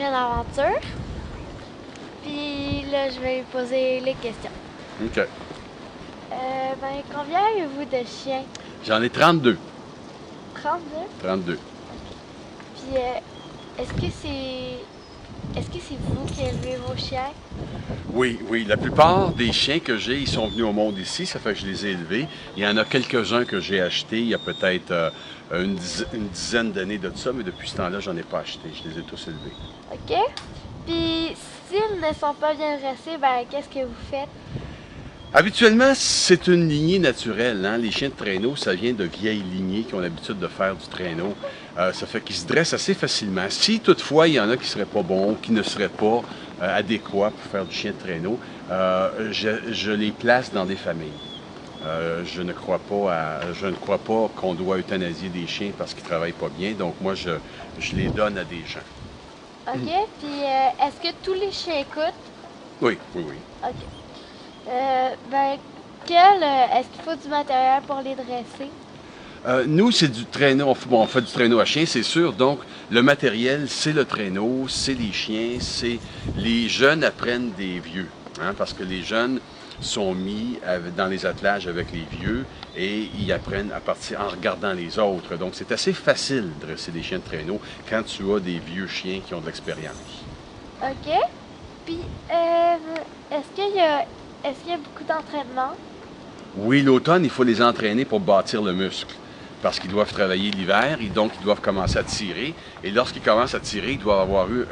une aventure. Puis là, je vais lui poser les questions. OK. Combien avez-vous de chiens? J'en ai 32. 32? 32. Puis est-ce que c'est vous qui élevez vos chiens? Oui, oui. La plupart des chiens que j'ai, ils sont venus au monde ici. Ça fait que je les ai élevés. Il y en a quelques-uns que j'ai achetés il y a peut-être une dizaine d'années de ça, mais depuis ce temps-là, j'en ai pas acheté. Je les ai tous élevés. OK. Puis s'ils ne sont pas bien dressés, qu'est-ce que vous faites? Habituellement, c'est une lignée naturelle. Hein? Les chiens de traîneau, ça vient de vieilles lignées qui ont l'habitude de faire du traîneau. Ça fait qu'ils se dressent assez facilement. Si toutefois, il y en a qui ne seraient pas bons, qui ne seraient pas adéquats pour faire du chien de traîneau, je les place dans des familles. Je ne crois pas qu'on doit euthanasier des chiens parce qu'ils ne travaillent pas bien. Donc moi, je les donne à des gens. OK. Puis est-ce que tous les chiens écoutent? Oui, oui, oui. OK. Est-ce qu'il faut du matériel pour les dresser? Nous, c'est du traîneau. On fait du traîneau à chien, c'est sûr. Donc, le matériel, c'est le traîneau, c'est les chiens, c'est les jeunes apprennent des vieux. Hein, parce que les jeunes sont mis dans les attelages avec les vieux et ils apprennent à partir en regardant les autres. Donc, c'est assez facile de dresser des chiens de traîneau quand tu as des vieux chiens qui ont de l'expérience. OK. Puis, est-ce qu'il y a beaucoup d'entraînement? Oui, l'automne, il faut les entraîner pour bâtir le muscle. Parce qu'ils doivent travailler l'hiver et donc ils doivent commencer à tirer. Et lorsqu'ils commencent à tirer, ils doivent avoir eu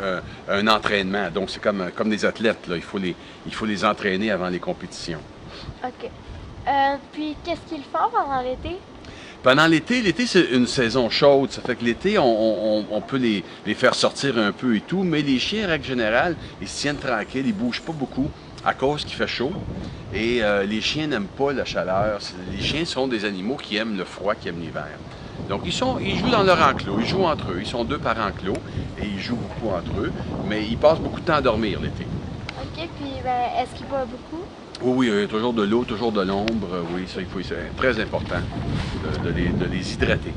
un entraînement. Donc c'est comme des athlètes, là. Il faut les entraîner avant les compétitions. OK. Puis qu'est-ce qu'ils font pendant l'été? Pendant l'été, c'est une saison chaude. Ça fait que l'été, on peut les faire sortir un peu et tout. Mais les chiens, en règle générale, ils se tiennent tranquilles, ils ne bougent pas beaucoup à cause qu'il fait chaud. Et les chiens n'aiment pas la chaleur. Les chiens sont des animaux qui aiment le froid, qui aiment l'hiver. Donc, ils jouent dans leur enclos, ils jouent entre eux. Ils sont deux par enclos et ils jouent beaucoup entre eux. Mais ils passent beaucoup de temps à dormir l'été. OK. Puis, est-ce qu'ils boivent beaucoup? Oui, oui, toujours de l'eau, toujours de l'ombre. Oui, ça, c'est très important de les hydrater.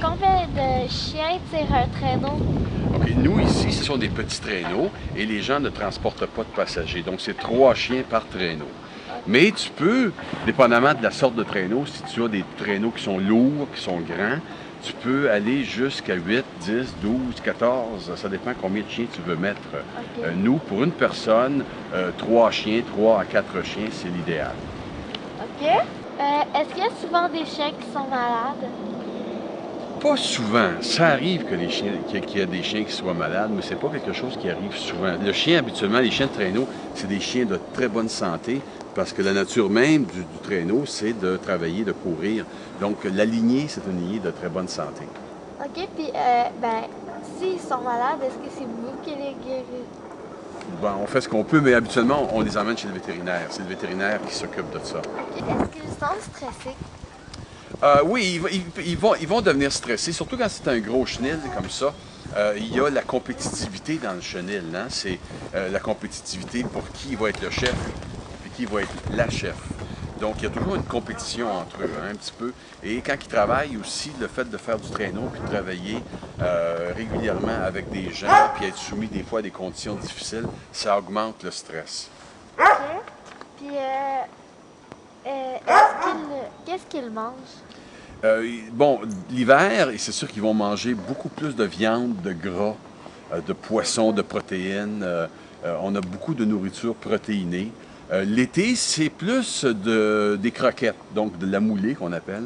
Combien de chiens tirent un traîneau? OK, nous, ici, ce sont des petits traîneaux et les gens ne transportent pas de passagers. Donc, c'est 3 chiens par traîneau. Mais tu peux, dépendamment de la sorte de traîneau, si tu as des traîneaux qui sont lourds, qui sont grands, tu peux aller jusqu'à 8, 10, 12, 14, ça dépend combien de chiens tu veux mettre. OK. Nous, pour une personne, 3 chiens, 3 à 4 chiens, c'est l'idéal. OK. Est-ce qu'il y a souvent des chiens qui sont malades? Pas souvent. Ça arrive qu'il y ait des chiens qui soient malades, mais c'est pas quelque chose qui arrive souvent. Le chien, habituellement, les chiens de traîneau, c'est des chiens de très bonne santé parce que la nature même du traîneau, c'est de travailler, de courir. Donc, la lignée, c'est une lignée de très bonne santé. OK. Puis, s'ils sont malades, est-ce que c'est vous qui les guérissez? Bon, on fait ce qu'on peut, mais habituellement, on les emmène chez le vétérinaire. C'est le vétérinaire qui s'occupe de ça. OK. Est-ce qu'ils sont stressés? Oui, ils vont devenir stressés, surtout quand c'est un gros chenil comme ça. Il y a la compétitivité dans le chenil. Hein? C'est la compétitivité pour qui va être le chef et qui va être la chef. Donc, il y a toujours une compétition entre eux, hein, un petit peu. Et quand ils travaillent aussi, le fait de faire du traîneau puis de travailler régulièrement avec des gens puis être soumis des fois à des conditions difficiles, ça augmente le stress. OK. Puis, qu'est-ce qu'ils mangent? Bon, l'hiver, et c'est sûr qu'ils vont manger beaucoup plus de viande, de gras, de poissons, de protéines. On a beaucoup de nourriture protéinée. L'été, c'est plus des croquettes, donc de la moulée qu'on appelle.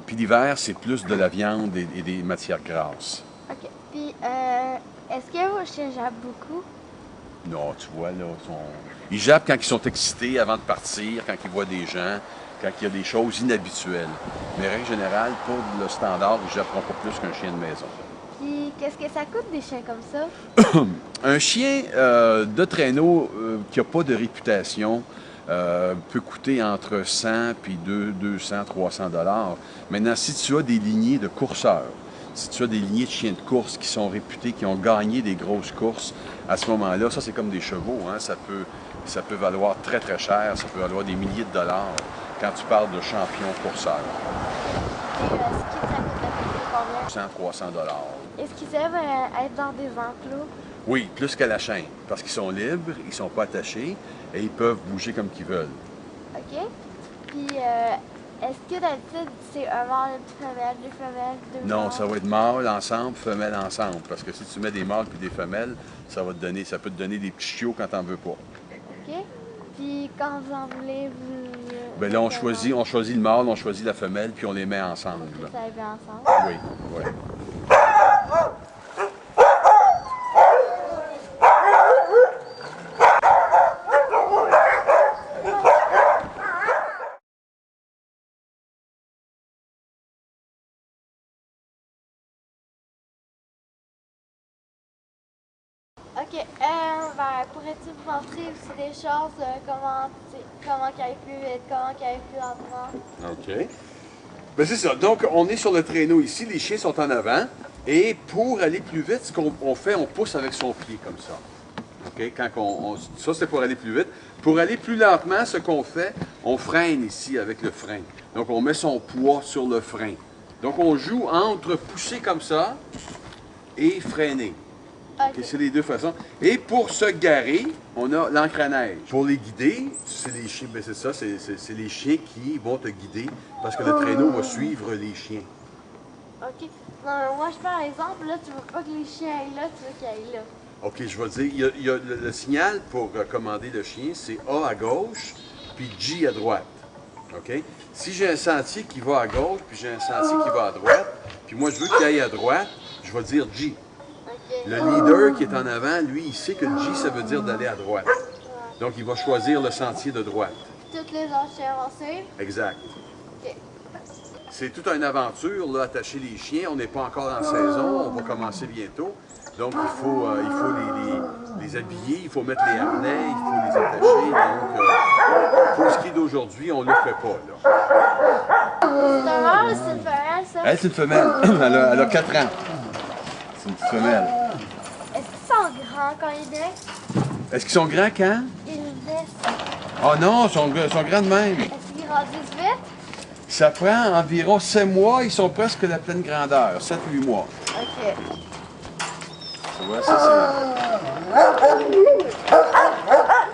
Puis l'hiver, c'est plus de la viande et des matières grasses. OK. Puis, est-ce que vos chiens jappent beaucoup? Non, tu vois, là, ils jappent quand ils sont excités avant de partir, quand ils voient des gens, quand il y a des choses inhabituelles. Mais en règle générale, pour le standard, ils ne japperont pas plus qu'un chien de maison. Puis, qu'est-ce que ça coûte des chiens comme ça? Un chien de traîneau qui n'a pas de réputation peut coûter entre 100 et 200, 300 $. Maintenant, si tu as des lignées de courseurs, si tu as des lignées de chiens de course qui sont réputés, qui ont gagné des grosses courses, à ce moment-là, ça c'est comme des chevaux, hein, ça peut valoir très très cher, ça peut valoir des milliers de dollars quand tu parles de champions courseurs. Et ce qui ça coûte à peu près combien 300 $. Est-ce qu'ils aiment être dans des enclos? Oui, plus qu'à la chaîne, parce qu'ils sont libres, ils ne sont pas attachés et ils peuvent bouger comme qu'ils veulent. OK. Puis, est-ce que d'habitude, c'est un mâle, une femelle, deux femelles, deux Non, mâles? ça va être mâle ensemble, femelle ensemble. Parce que si tu mets des mâles puis des femelles, ça peut te donner des petits chiots quand t'en veux pas. OK. Puis, quand vous en voulez, vous... Ben là, on choisit le mâle, on choisit la femelle, puis on les met ensemble. Vous ça bien ensemble. Oui, oui. OK. Ben, pourrais-tu me montrer aussi des choses, comment qu'elle peut vite, comment qu'elle peut lentement? OK. Ben c'est ça. Donc, on est sur le traîneau ici. Les chiens sont en avant. Et pour aller plus vite, ce qu'on fait, on pousse avec son pied comme ça. OK? Ça, c'est pour aller plus vite. Pour aller plus lentement, ce qu'on fait, on freine ici avec le frein. Donc, on met son poids sur le frein. Donc, on joue entre pousser comme ça et freiner. OK. Okay, c'est les deux façons. Et pour se garer, on a l'encre à neige. Pour les guider, c'est les chiens, ben c'est ça, c'est les chiens qui vont te guider parce que le traîneau va suivre les chiens. OK. Non, mais moi, par exemple, là, tu veux pas que les chiens aillent là, tu veux qu'ils aillent là. OK, je vais te dire, il y a le signal pour commander le chien, c'est A à gauche, puis G à droite. OK? Si j'ai un sentier qui va à gauche, puis j'ai un sentier qui va à droite, puis moi, je veux qu'il aille à droite, je vais dire G. OK. Le leader qui est en avant, lui, il sait que G, ça veut dire d'aller à droite. Donc, il va choisir le sentier de droite. Toutes les autres chiens vont suivre? Exact. OK. C'est toute une aventure, là, attacher les chiens. On n'est pas encore en saison, on va commencer bientôt. Donc, il faut les habiller, il faut mettre les harnais, il faut les attacher. Donc, pour ce qui est d'aujourd'hui, on ne le fait pas, là. C'est un mâle ou c'est une femelle, ça? Elle, c'est une femelle. Elle a 4 ans. C'est une petite femelle. Est-ce qu'ils sont grands quand ils naissent? Est-ce qu'ils sont grands quand? Ils naissent. Oh non, ils sont grands de même. Est-ce qu'ils grandissent vite? Ça prend environ 7 mois, ils sont presque la pleine grandeur, 7-8 mois. OK. Tu vois, ça, c'est...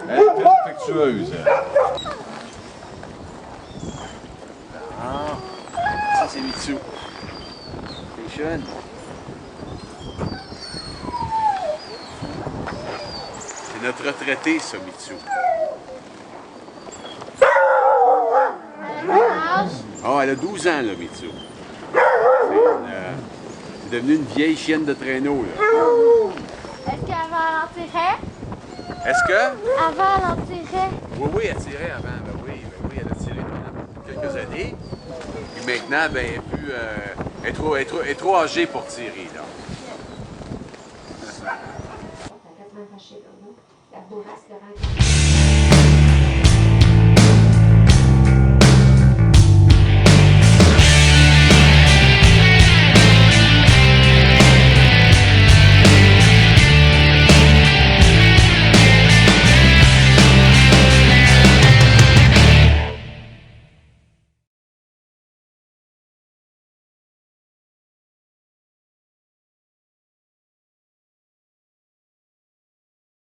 Elle est très affectueuse. Ça, c'est Mitsu. C'est jeune. C'est notre retraité, ça, Mitsu. Oh, elle a 12 ans, là, Mitsu. C'est devenu une vieille chienne de traîneau, là. Est-ce qu'avant elle en tirait? Est-ce que... Avant elle en tirait? Oui, oui, elle tirait avant. Ben oui, elle a tiré pendant quelques années. Puis maintenant, ben, elle est trop âgée pour tirer, là. T'as quasiment fâché, là, non? La bourrasque de